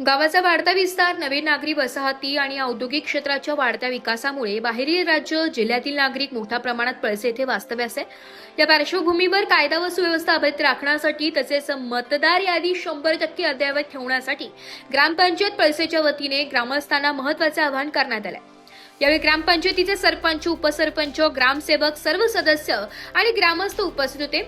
गावाचा वाढता विस्तार, नवीन नागरी वसाहती आणि औद्योगिक क्षेत्राच्या वाढत्या विकासामुळे बाहेरील राज्य, जिल्ह्यातील नागरिक मोठ्या प्रमाणात पळसे येथे वास्तव्यास आहे. या पार्श्वभूमीवर कायदा व सुव्यवस्था अभेद्य राखण्यासाठी तसेच मतदार यादी 100% अद्ययावत ठेवण्यासाठी ग्रामपंचायत पळसेच्या वतीने ग्रामस्थांना महत्त्वाचे आवाहन करण्यात आले. यावेळी ग्रामपंचायतीचे सरपंच, उपसरपंच, ग्रामसेवक, सर्व सदस्य आणि ग्रामस्थ उपस्थित होते.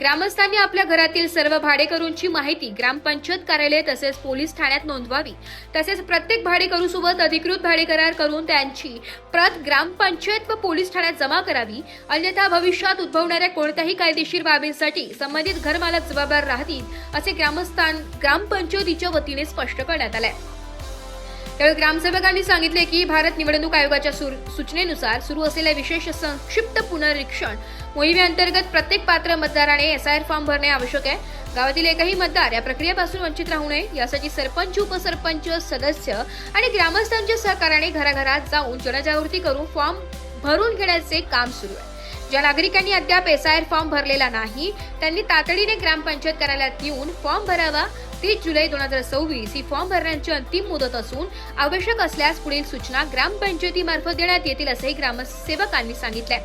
ग्रामस्थांनी आपल्या घरातील सर्व भाडेकरूंची माहिती ग्रामपंचायत कार्यालय तसेच पोलीस ठाण्यात नोंदवावी. तसेच प्रत्येक भाडेकरूसोबत अधिकृत भाडेकरार करून त्यांची प्रत ग्रामपंचायत व पोलीस ठाण्यात जमा करावी. अन्यथा भविष्यात उद्भवणाऱ्या कोणत्याही कायदेशीर बाबींसाठी संबंधित घरमालक जबाबदार राहतील, असे ग्रामपंचायतीच्या वतीने स्पष्ट करण्यात आले. त्यावेळी ग्रामसेवकांनी सांगितले की भारत निवडणूक आयोगाच्या सूचनेनुसार सुरू असलेल्या विशेष संक्षिप्त पुनरीक्षण मोहिमेअंतर्गत प्रत्येक पात्र मतदाराने SIR फॉर्म भरणे आवश्यक आहे. गावातील एकही मतदार या प्रक्रियेपासून वंचित राहू नये यासाठी सरपंच, उपसरपंच, सदस्य आणि ग्रामस्थांच्या सहकार्याने घराघरात जाऊन जनजागृती करून फॉर्म भरून घेण्याचे काम सुरू आहे. ज्या नागरिकांनी अद्याप SIR फॉर्म भरलेला नाही त्यांनी तातडीने ग्रामपंचायत कार्यालयात येऊन फॉर्म भरावा. 30 जुलै 2024 ही फॉर्म भरण्याची अंतिम मुदत असून आवश्यक असल्यास पुढील सूचना ग्रामपंचायतीमार्फत देण्यात येतील, असेही ग्रामसेवकांनी सांगितले.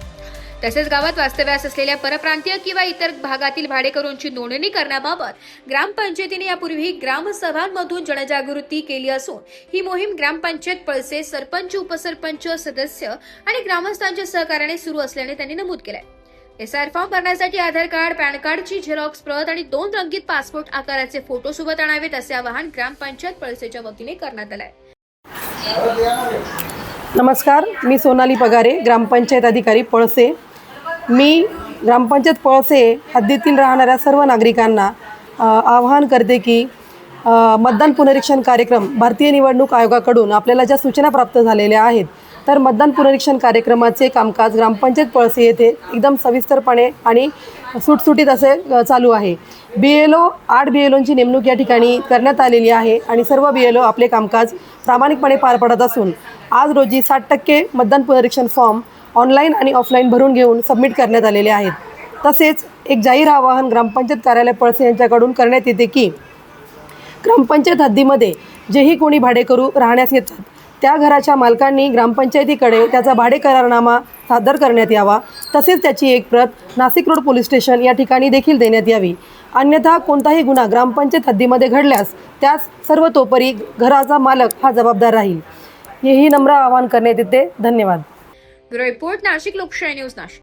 तसेच गावात वास्तव्यास असलेल्या परप्रांतीय किंवा इतर भागातील भाडेकरूंची नोंदणी करण्याबाबत ग्रामपंचायतीने यापूर्वी ग्रामसभांमधून जनजागृती केली असून ही मोहीम ग्रामपंचायत पळसे, सरपंच, उपसरपंच, सदस्य आणि ग्रामस्थांच्या सहकार्याने सुरू असल्याने त्यांनी नमूद केले. SIR फॉर्म भरण्यासाठी आधार कार्ड, पॅन कार्डची झेरॉक्स प्रत आणि 2 रंगीत पासपोर्ट आकाराचे फोटो सोबत आणावेत, असे आवाहन ग्रामपंचायत पळसेच्या वतीने करण्यात आले आहे. नमस्कार, मी सोनाली पगारे, ग्रामपंचायत अधिकारी पळसे. मी ग्रामपंचायत पळसे हद्दीतील राहणाऱ्या सर्व नागरिकांना आवाहन करते की मतदान पुनरीक्षण कार्यक्रम भारतीय निवडणूक आयोगाकडून आपल्याला ज्या सूचना प्राप्त झालेल्या आहेत, तर मतदान पुनरीक्षण कार्यक्रमाचे कामकाज ग्रामपंचायत पळसे येथे एकदम सविस्तरपणे आणि सुटसुटीत असे चालू आहे. BLO 8 BLOंची नेमणूक या ठिकाणी करण्यात आलेली आहे आणि सर्व BLO आपले कामकाज प्रामाणिकपणे पार पडत असून आज रोजी 60% मतदान पुनरीक्षण फॉर्म ऑनलाईन आणि ऑफलाईन भरून घेऊन सबमिट करण्यात आलेले आहेत. तसेच एक जाहीर आवाहन ग्रामपंचायत कार्यालय पळसे यांच्याकडून करण्यात येते की ग्रामपंचायत हद्दीमध्ये जेही कोणी भाडेकरू राहण्यास येतात त्या घराच्या मालकांनी ग्रामपंचायतीकडे त्याचा भाडेकरारनामा सादर करण्यात यावा. तसेच त्याची एक प्रत नाशिक रोड पोलीस स्टेशन या ठिकाणी देखील देण्यात यावी. अन्यथा कोणताही गुन्हा ग्रामपंचायत हद्दीमध्ये घडल्यास त्यास सर्व तोपरी घराचा मालक हा जबाबदार राहील. हेही नम्र आवाहन करण्यात येते. धन्यवाद. ब्युरो रिपोर्ट, नाशिक लोकशाही न्यूज, नाशिक.